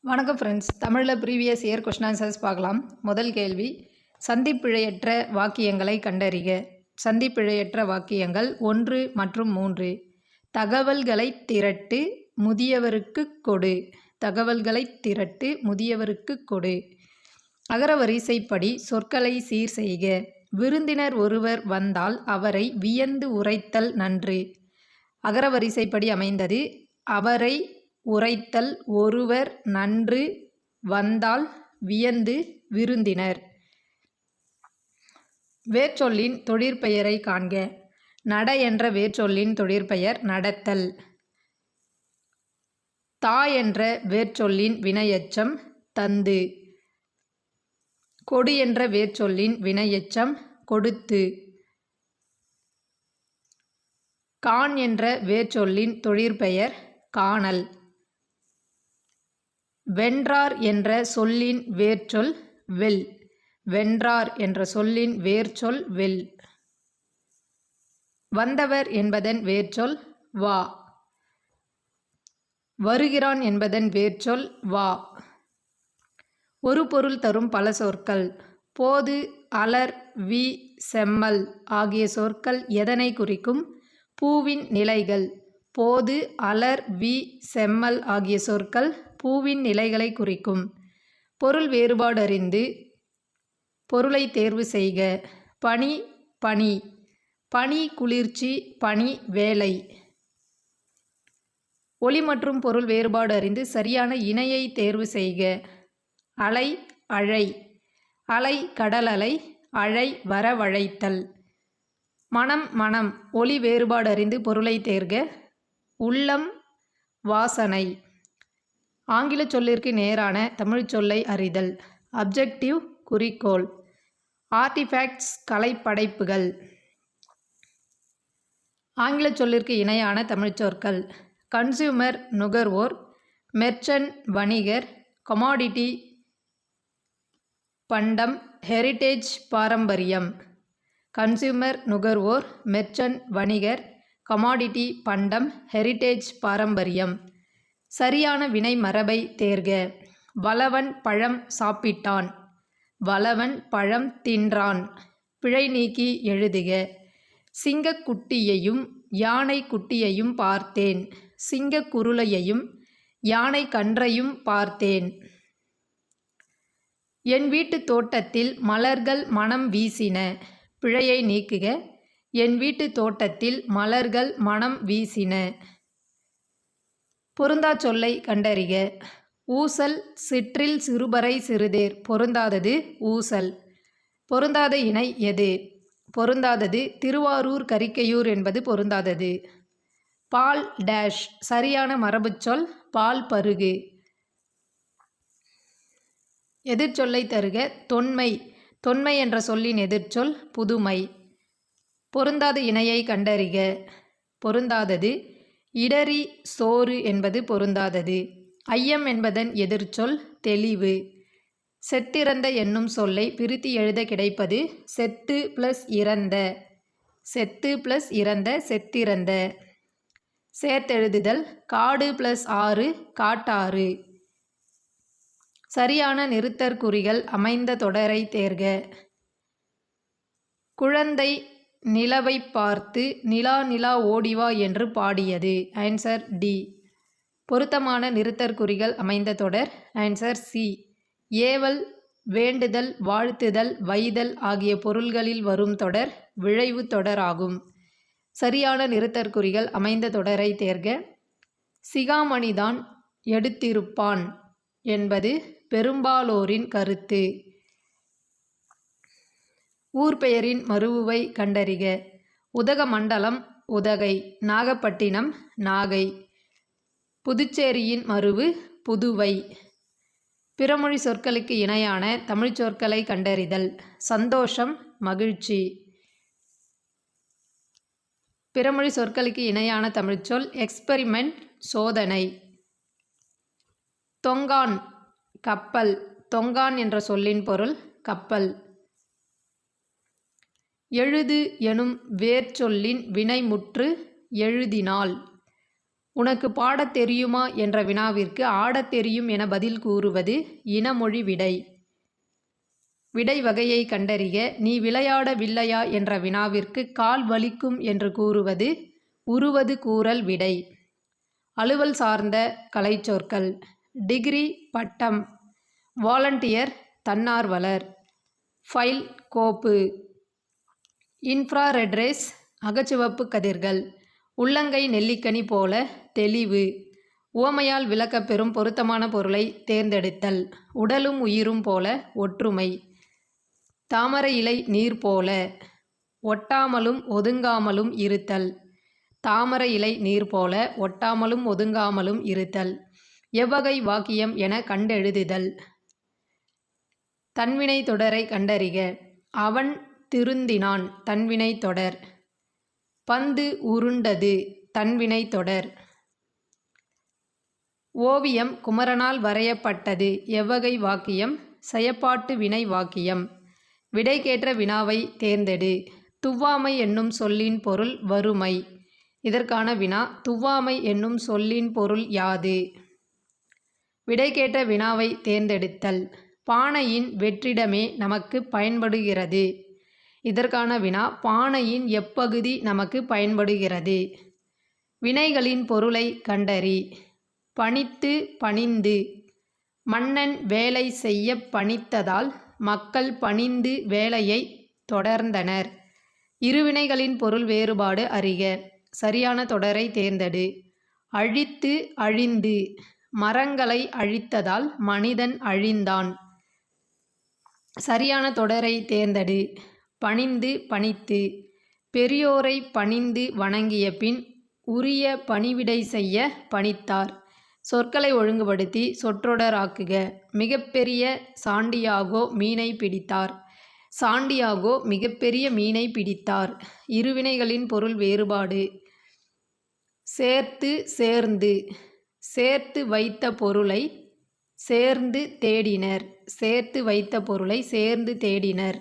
வணக்கம் ஃப்ரெண்ட்ஸ். தமிழில் previous year question answers பார்க்கலாம். முதல் கேள்வி, சந்திப்பிழையற்ற வாக்கியங்களை கண்டறிக. சந்திப்பிழையற்ற வாக்கியங்கள் 1 மற்றும் 3. தகவல்களை திரட்டு, முதியவருக்கு கொடு. தகவல்களை திரட்டு, முதியவருக்கு கொடு. அகரவரிசைப்படி சொற்களை சீர் செய்க. விருந்தினர் ஒருவர் வந்தால் அவரை வியந்து உரைத்தல் நன்று. அகரவரிசைப்படி அமைந்தது. அவரை உரைத்தல், ஒருவர், நன்று, வந்தால், வியந்து, விருந்தினர். வேர்ச்சொல்லின் தொழிற்பெயரை காண்க. நட என்ற வேர்ச்சொல்லின் தொழிற்பெயர் நடத்தல். தா என்ற வேர்ச்சொல்லின் வினையெச்சம் தந்து. கொடு என்ற வேர்ச்சொல்லின் வினையெச்சம் கொடுத்து. காண் என்ற வேர்ச்சொல்லின் தொழிற்பெயர் காணல். வென்றார் என்ற சொல்லின் வேர்ச்சொல் வெல். வென்றார் என்ற சொல்லின் வேர்ச்சொல் வெல். வந்தவர் என்பதன் வேர்ச்சொல் வா. வருகிறான் என்பதன் வேர்ச்சொல் வா. ஒரு பொருள் தரும் பல சொற்கள். போது, அலர், வி, செம்மல் ஆகிய சொற்கள் எதனை குறிக்கும்? பூவின் நிலைகள். போது, அலர், வி, செம்மல் ஆகிய சொற்கள் பூவின் நிலைகளை குறிக்கும். பொருள் வேறுபாடறிந்து பொருளை தேர்வு செய்க. பனி, பனி. பனி குளிர்ச்சி, பனி வேலை. ஒலி மற்றும் பொருள் வேறுபாடு அறிந்து சரியான இணையை தேர்வு செய்க. அலை, அழை. அலை கடல் அலை, அழை வரவழைத்தல். மனம், மனம். ஒலி வேறுபாடு அறிந்து பொருளை தேர்க. உள்ளம், வாசனை. ஆங்கில சொல்லிற்கு நேரான தமிழ் சொல்லை அறிதல். அப்ஜெக்டிவ், குறிக்கோள். ஆர்டிஃபேக்ட்ஸ், கலைப்படைப்புகள். ஆங்கில சொல்லிற்கு இணையான தமிழ் சொற்கள். கன்சியூமர், நுகர்வோர். மெர்ச்சன்ட், வணிகர். கமாடிட்டி, பண்டம். ஹெரிட்டேஜ், பாரம்பரியம். கன்சியூமர், நுகர்வோர். மெர்ச்சன்ட், வணிகர். கமாடிட்டி, பண்டம். ஹெரிட்டேஜ், பாரம்பரியம். சரியான வினை மரபை தேர்க. வளவன் பழம் சாப்பிட்டான். வளவன் பழம் தின்றான். பிழை நீக்கி எழுதுக. சிங்கக்குட்டியையும் யானை குட்டியையும் பார்த்தேன். சிங்கக்குருளையையும் யானை கன்றையும் பார்த்தேன். என் வீட்டு தோட்டத்தில் மலர்கள் மனம் வீசின. பிழையை நீக்குக. என் வீட்டு தோட்டத்தில் மலர்கள் மனம் வீசின. பொருந்தா சொல்லை கண்டறிக. ஊசல், சிற்றில் சிறுபறை சிறுதேர். பொருந்தாதது ஊசல். பொருந்தாத இணை எது? பொருந்தாதது திருவாரூர், கரிக்கையூர் என்பது பொருந்தாதது. பால் டேஷ். சரியான மரபுச்சொல் பால் பருகு. எதிர்ச்சொல்லை தருக. தொன்மை. தொன்மை என்ற சொல்லின் எதிர்ச்சொல் புதுமை. பொருந்தாத இணையை கண்டறிக. பொருந்தாதது இடறி, சோறு என்பது பொருந்தாதது. ஐயம் என்பதன் எதிர்ச்சொல் தெளிவு. செத்திறந்த என்னும் சொல்லை பிரித்து எழுத கிடைப்பது செத்து பிளஸ் இறந்த. செத்து பிளஸ் இறந்த, செத்திறந்த. சேர்த்தெழுதுதல். காடு பிளஸ் ஆறு, காட்டாறு. சரியான நிறுத்தற்குறிகள் அமைந்த தொடரை தேர்க. குழந்தை நிலவை பார்த்து நிலா நிலா ஓடிவா என்று பாடியது. Answer D. பொருத்தமான நிறுத்தற்குறிகள் அமைந்த தொடர். Answer C. ஏவல், வேண்டுதல், வாழ்த்துதல், வைதல் ஆகிய பொருள்களில் வரும் தொடர் விழைவு தொடர் ஆகும். சரியான நிறுத்தற்குறிகள் அமைந்த தொடரை தேர்க. சிகாமணிதான் எடுத்திருப்பான் என்பது பெரும்பாலோரின் கருத்து. ஊர் பெயரின் மருவுவை கண்டறிக. உதகமண்டலம் உதகை. நாகப்பட்டினம் நாகை. புதுச்சேரியின் மருவு புதுவை. பிறமொழி சொற்களுக்கு இணையான தமிழ்ச் சொற்களை கண்டறிதல். சந்தோஷம், மகிழ்ச்சி. பிறமொழி சொற்களுக்கு இணையான தமிழ்ச்சொல் எக்ஸ்பெரிமெண்ட், சோதனை. தொங்கான், கப்பல். தொங்கான் என்ற சொல்லின் பொருள் கப்பல். எழுது எனும் வேர்ச்சொல்லின் வினைமுற்று எழுதினால். உனக்கு பாடத் தெரியுமா என்ற வினாவிற்கு ஆடத் தெரியும் என பதில் கூறுவது இனமொழி விடை. விடை வகையை கண்டறிக. நீ விளையாடவில்லையா என்ற வினாவிற்கு கால் வலிக்கும் என்று கூறுவது உருவது கூறல் விடை. அலுவல் சார்ந்த கலைச்சொற்கள். டிகிரி பட்டம், வாலண்டியர் தன்னார்வலர், ஃபைல் கோப்பு, இன்ஃப்ராரெட் ரேஸ் அகச்சிவப்பு கதிர்கள், உள்ளங்கை நெல்லிக்கனி போல தெளிவு. உவமையால் விளக்கப்பெறும் பொருத்தமான பொருளை தேர்ந்தெடுத்தல். உடலும் உயிரும் போல ஒற்றுமை. தாமரை இலை நீர் போல. ஒட்டாமலும் ஒதுங்காமலும் இருத்தல். தாமரை இலை நீர் போல ஒட்டாமலும் ஒதுங்காமலும் இருத்தல். எவ்வகை வாக்கியம் என கண்டெழுதுதல். தன்வினை தொடரை கண்டறிக. அவன் திருந்தினான் தன்வினை தொடர். பந்து உருண்டது தன்வினை தொடர். ஓவியம் குமரனால் வரையப்பட்டது எவ்வகை வாக்கியம்? செயப்பாட்டு வினை வாக்கியம். விடைக்கேற்ற வினாவை தேர்ந்தெடு. துவ்வாமை என்னும் சொல்லின் பொருள் வறுமை. இதற்கான வினா துவ்வாமை என்னும் சொல்லின் பொருள் யாது? விடைக்கேற்ற வினாவை தேர்ந்தெடுத்தல். பானையின் வெற்றிடமே நமக்கு பயன்படுகிறது. இதற்கான வினா பானையின் எப்பகுதி நமக்கு பயன்படுகிறது? வினைகளின் பொருளை கண்டறி. பணித்து பணிந்து. மன்னன் வேலை செய்ய பணித்ததால் மக்கள் பணிந்து வேலையை தொடர்ந்தனர். இருவினைகளின் பொருள் வேறுபாடு அறிக. சரியான தொடரை தேர்ந்தெடு. அழித்து அழிந்து. மரங்களை அழித்ததால் மனிதன் அழிந்தான். சரியான தொடரை தேர்ந்தெடு. பணிந்து பணித்து. பெரியோரை பணிந்து வணங்கிய பின் உரிய பணிவிடை செய்ய பணித்தார். சொற்களை ஒழுங்குபடுத்தி சொற்றொடராக்குக. மிகப்பெரிய சாண்டியாகோ மீனை பிடித்தார். சாண்டியாகோ மிகப்பெரிய மீனை பிடித்தார். இருவினைகளின் பொருள் வேறுபாடு. சேர்த்து சேர்ந்து. சேர்த்து வைத்த பொருளை சேர்ந்து தேடினர். சேர்த்து வைத்த பொருளை சேர்ந்து தேடினர்.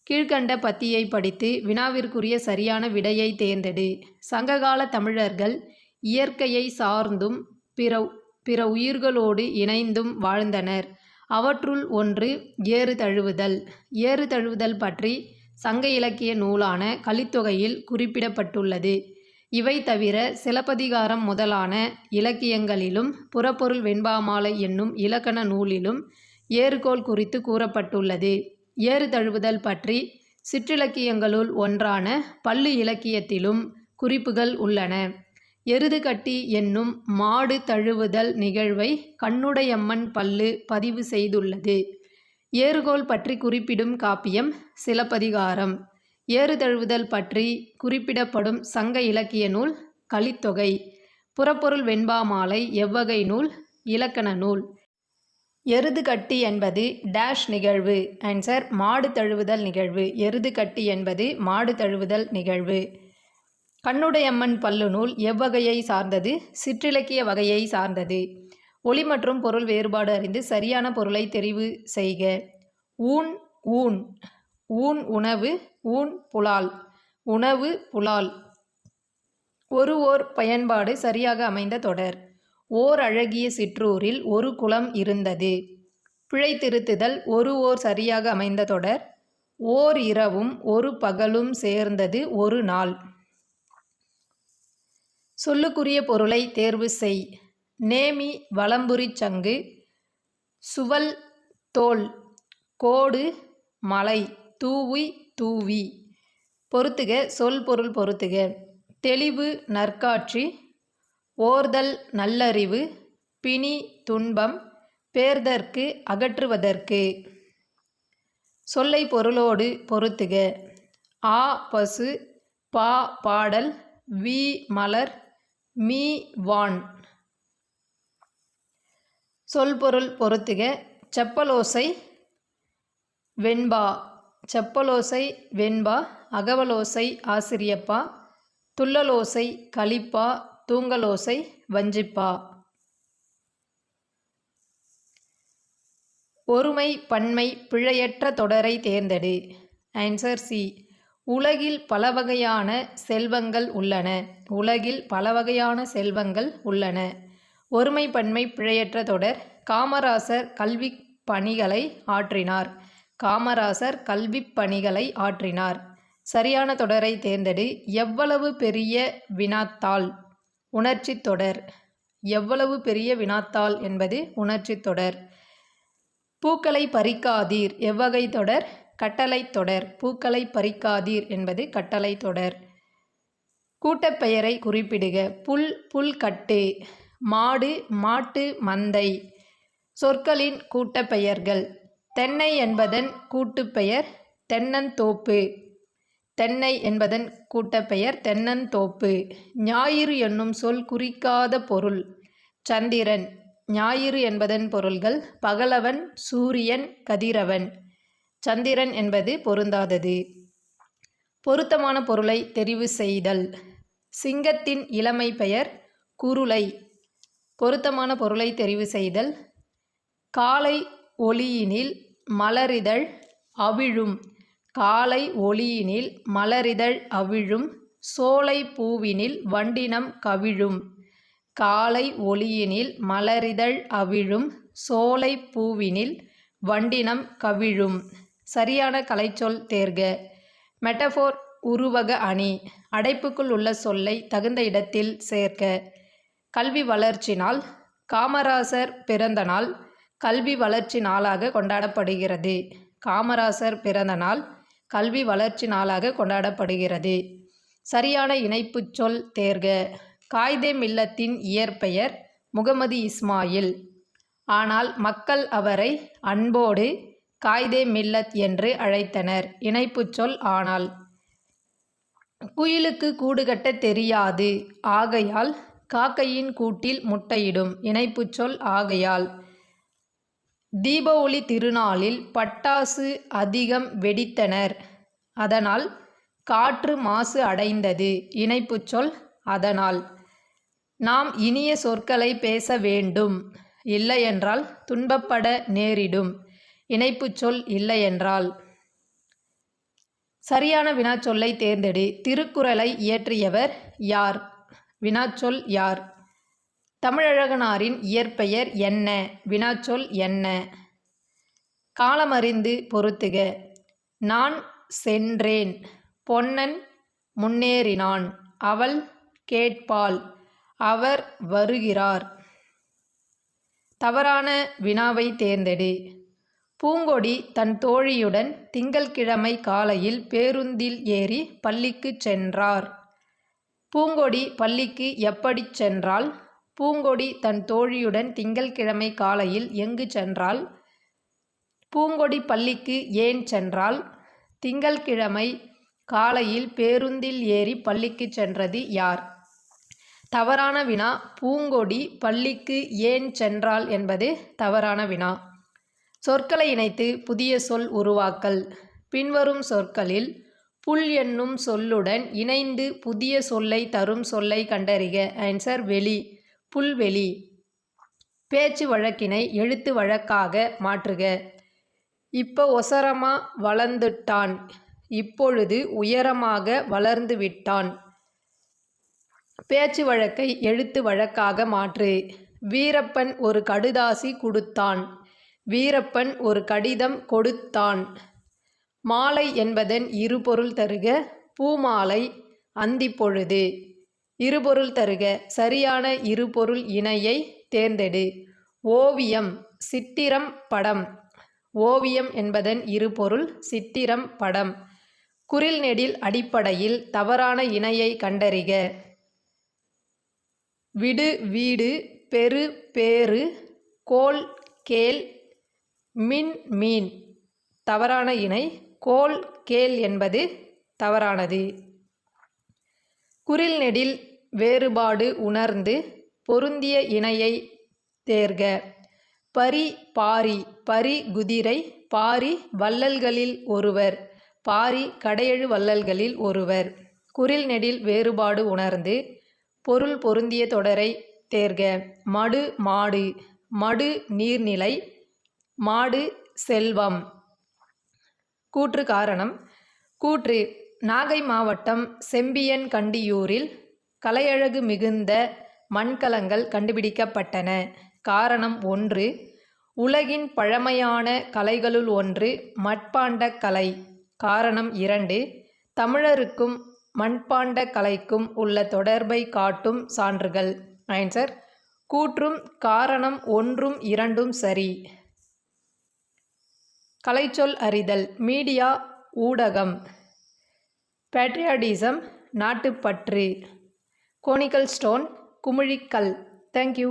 கீழ்கண்ட பத்தியை படித்து வினாவிற்குரிய சரியான விடையை தேர்ந்தெடு. சங்ககால தமிழர்கள் இயற்கையை சார்ந்தும் பிற உயிர்களோடு இணைந்தும் வாழ்ந்தனர். அவற்றுள் ஒன்று ஏறு தழுவுதல். ஏறு தழுவுதல் பற்றி சங்க இலக்கிய நூலான கலித்தொகையில் குறிப்பிடப்பட்டுள்ளது. இவை தவிர சிலப்பதிகாரம் முதலான இலக்கியங்களிலும் புறப்பொருள் வெண்பாமாலை என்னும் இலக்கண நூலிலும் ஏறுகோல் குறித்து கூறப்பட்டுள்ளது. ஏறு தழுவுதல் பற்றி சிற்றிலக்கியங்களுள் ஒன்றான பள்ளு இலக்கியத்திலும் குறிப்புகள் உள்ளன. எருது கட்டி என்னும் மாடு தழுவுதல் நிகழ்வை கண்ணுடையம்மன் பள்ளு பதிவு செய்துள்ளது. ஏறுகோல் பற்றி குறிப்பிடும் காப்பியம் சிலப்பதிகாரம். ஏறு தழுவுதல் பற்றி குறிப்பிடப்படும் சங்க இலக்கிய நூல் கலித்தொகை. புறப்பொருள் வெண்பாமாலை எவ்வகை நூல்? இலக்கண நூல். எருது கட்டி என்பது டேஷ் நிகழ்வு. ஆன்சர் மாடு தழுவுதல் நிகழ்வு. எருது கட்டி என்பது மாடு தழுவுதல் நிகழ்வு. கண்ணுடையம்மன் பல்லு நூல் எவ்வகையை சார்ந்தது? சிற்றிலக்கிய வகையை சார்ந்தது. ஒலி மற்றும் பொருள் வேறுபாடு அறிந்து சரியான பொருளை தெரிவு செய்க. ஊன் ஊன். ஊன் உணவு. ஊன் புலால். உணவு புலால். ஓர் பயன்பாடு சரியாக அமைந்த தொடர். ஓர் அழகிய சிற்றூரில் ஒரு குளம் இருந்தது. பிழை திருத்துதல். ஓர் சரியாக அமைந்த தொடர். ஓர் இரவும் ஒரு பகலும் சேர்ந்தது ஒரு நாள். சொல்லுக்குரிய பொருளை தேர்வு செய். நேமி வலம்புரிச் சங்கு. சுவல் தோல். கோடு மலை. தூவி தூவி. பொறுத்துக. சொல் பொருள் பொறுத்துக. தெளிவு நற்காட்சி. ஓர்தல் நல்லறிவு. பிணி துன்பம். பேர்தற்கு அகற்றுவதற்கு. சொல்லை பொருளோடு பொறுத்துக. ஆ பசு. பா பாடல். வி மலர். மீ வான். சொல் பொருள் பொறுத்துக. செப்பலோசை வெண்பா. செப்பலோசை வெண்பா. அகவலோசை ஆசிரியப்பா. துள்ளலோசை களிப்பா. தூங்கலோசை வஞ்சிப்பா. ஒருமை பன்மை பிழையற்ற தொடரை தேர்ந்தெடு. Answer C. உலகில் பல வகையான செல்வங்கள் உள்ளன. உலகில் பல வகையான செல்வங்கள் உள்ளன. ஒருமை பன்மை பிழையற்ற தொடர். காமராசர் கல்விப் பணிகளை ஆற்றினார். காமராசர் கல்விப் பணிகளை ஆற்றினார். சரியான தொடரை தேர்ந்தெடு. எவ்வளவு பெரிய வினாத்தாள்? உணர்ச்சித் தொடர். எவ்வளவு பெரிய வினாத்தாள் என்பது உணர்ச்சித் தொடர். பூக்களை பறிக்காதீர் எவ்வகை தொடர்? கட்டளைத் தொடர். பூக்களை பறிக்காதீர் என்பது கட்டளைத் தொடர். கூட்டப்பெயரை குறிப்பிடுக. புல் புல்கட்டு, மாடு மாட்டு மந்தை. சொற்களின் கூட்டப்பெயர்கள். தென்னை என்பதன் கூட்டுப்பெயர் தென்னந்தோப்பு. தென்னை என்பதன் கூட்டப்பெயர் தென்னந்தோப்பு. ஞாயிறு என்னும் சொல் குறிக்காத பொருள். சந்திரன். ஞாயிறு என்பதன் பொருள்கள் பகலவன், சூரியன், கதிரவன். சந்திரன் என்பது பொருந்தாதது. பொருத்தமான பொருளை தெரிவு செய்தல். சிங்கத்தின் இளமை பெயர் குருளை. பொருத்தமான பொருளை தெரிவு செய்தல். காலை ஒளியினில் மலரிதழ் அவிழும். காலை ஒளியினில் மலரிதழ் அவிழும். சோலை பூவினில் வண்டினம் கவிழும். காலை ஒளியினில் மலரிதழ் அவிழும். சோலை பூவினில் வண்டினம் கவிழும். சரியான கலைச்சொல் தேர்க. மெட்டஃபோர் உருவக அணி. அடைப்புக்குள் உள்ள சொல்லை தகுந்த இடத்தில் சேர்க்க. கல்வி வளர்ச்சி நாள். காமராசர் பிறந்த நாள் கல்வி வளர்ச்சி நாளாக கொண்டாடப்படுகிறது. காமராசர் பிறந்த நாள் கல்வி வளர்ச்சி நாளாக கொண்டாடப்படுகிறது. சரியான இணைப்புச் சொல் தேர்க. காயிதே மில்லத்தின் இயற்பெயர் முகமது இஸ்மாயில். ஆனால் மக்கள் அவரை அன்போடு காயிதே மில்லத் என்று அழைத்தனர். இணைப்புச் சொல் ஆனால். குயிலுக்கு கூடு கட்ட தெரியாது. ஆகையால் காக்கையின் கூட்டில் முட்டையிடும். இணைப்புச் சொல் ஆகையால். தீப ஒளி திருநாளில் பட்டாசு அதிகம் வெடித்தனர். அதனால் காற்று மாசு அடைந்தது. இணைப்புச் சொல் அதனால். நாம் இனிய சொற்களை பேச வேண்டும். இல்லையென்றால் துன்பப்பட நேரிடும். இணைப்புச் சொல் இல்லையென்றால். சரியான வினாச்சொல்லை தேர்ந்தெடு. திருக்குறளை இயற்றியவர் யார்? வினாச்சொல் யார்? தமிழழகனாரின் இயற்பெயர் என்ன? வினாச்சொல் என்ன? காலமறிந்து பொருத்துக. நான் சென்றேன். பொன்னன் முன்னேறினான். அவள் கேட்பாள். அவர் வருகிறார். தவறான வினாவை தேர்ந்தெடு. பூங்கொடி தன் தோழியுடன் திங்கள்கிழமை காலையில் பேருந்தில் ஏறி பள்ளிக்குச் சென்றார். பூங்கொடி பள்ளிக்கு எப்படிச் சென்றாள்? பூங்கொடி தன் தோழியுடன் திங்கள்கிழமை காலையில் எங்கு சென்றாள்? பூங்கொடி பள்ளிக்கு ஏன் சென்றாள்? திங்கள்கிழமை காலையில் பேருந்தில் ஏறி பள்ளிக்கு சென்றது யார்? தவறான வினா. பூங்கொடி பள்ளிக்கு ஏன் சென்றாள் என்பது தவறான வினா. சொற்களை இணைத்து புதிய சொல் உருவாக்கல். பின்வரும் சொற்களில் புல் என்னும் சொல்லுடன் இணைந்து புதிய சொல்லை தரும் சொல்லை கண்டறிக. ஆன்சர் வெளி. புல்வெளி. பேச்சு வழக்கினை எழுத்து வழக்காக மாற்றுக. இப்போ ஒசரமா வளர்ந்துட்டான். இப்பொழுது உயரமாக வளர்ந்து விட்டான். பேச்சு வழக்கை எழுத்து வழக்காக மாற்று. வீரப்பன் ஒரு கடுதாசி கொடுத்தான். வீரப்பன் ஒரு கடிதம் கொடுத்தான். மாலை என்பதன் இருபொருள் தருக. பூமாலை, அந்திப்பொழுது. இருபொருள் தருக. சரியான இருபொருள் இணையை தேர்ந்தெடு. ஓவியம், சித்திரம், படம். ஓவியம் என்பதன் இருபொருள் சித்திரம், படம். குறில் நெடில் அடிப்படையில் தவறான இணையை கண்டறிக. விடு வீடு, பெரு பேறு, கோல் கேள், மின் மீன். தவறான இணை கோல் கேள் என்பது தவறானது. குறில் நெடில் வேறுபாடு உணர்ந்து பொருந்திய இணையை தேர்க. பரி பாரி. பரி குதிரை. பாரி வள்ளல்களில் ஒருவர். பாரி கடையெழு வள்ளல்களில் ஒருவர். குறில் நெடில் வேறுபாடு உணர்ந்து பொருள் பொருந்திய தொடரை தேர்க. மடு மாடு. மடு நீர்நிலை. மாடு செல்வம். கூற்று காரணம். கூற்று நாகை மாவட்டம் செம்பியன்கண்டியூரில் கலையழகு மிகுந்த மண்கலங்கள் கண்டுபிடிக்கப்பட்டன. காரணம் 1. உலகின் பழமையான கலைகளுள் ஒன்று மட்பாண்டக் கலை. காரணம் 2. தமிழருக்கும் மண்பாண்டக் கலைக்கும் உள்ள தொடர்பை காட்டும் சான்றுகள். ஆன்சர் கூற்றும் காரணம் 1, 2 சரி. கலைச்சொல் அறிதல். மீடியா ஊடகம். பேட்ரியாட்டிசம் நாட்டுப்பற்று. கோனிக்கல் ஸ்டோன் குமிழிக்கல். தேங்க்யூ.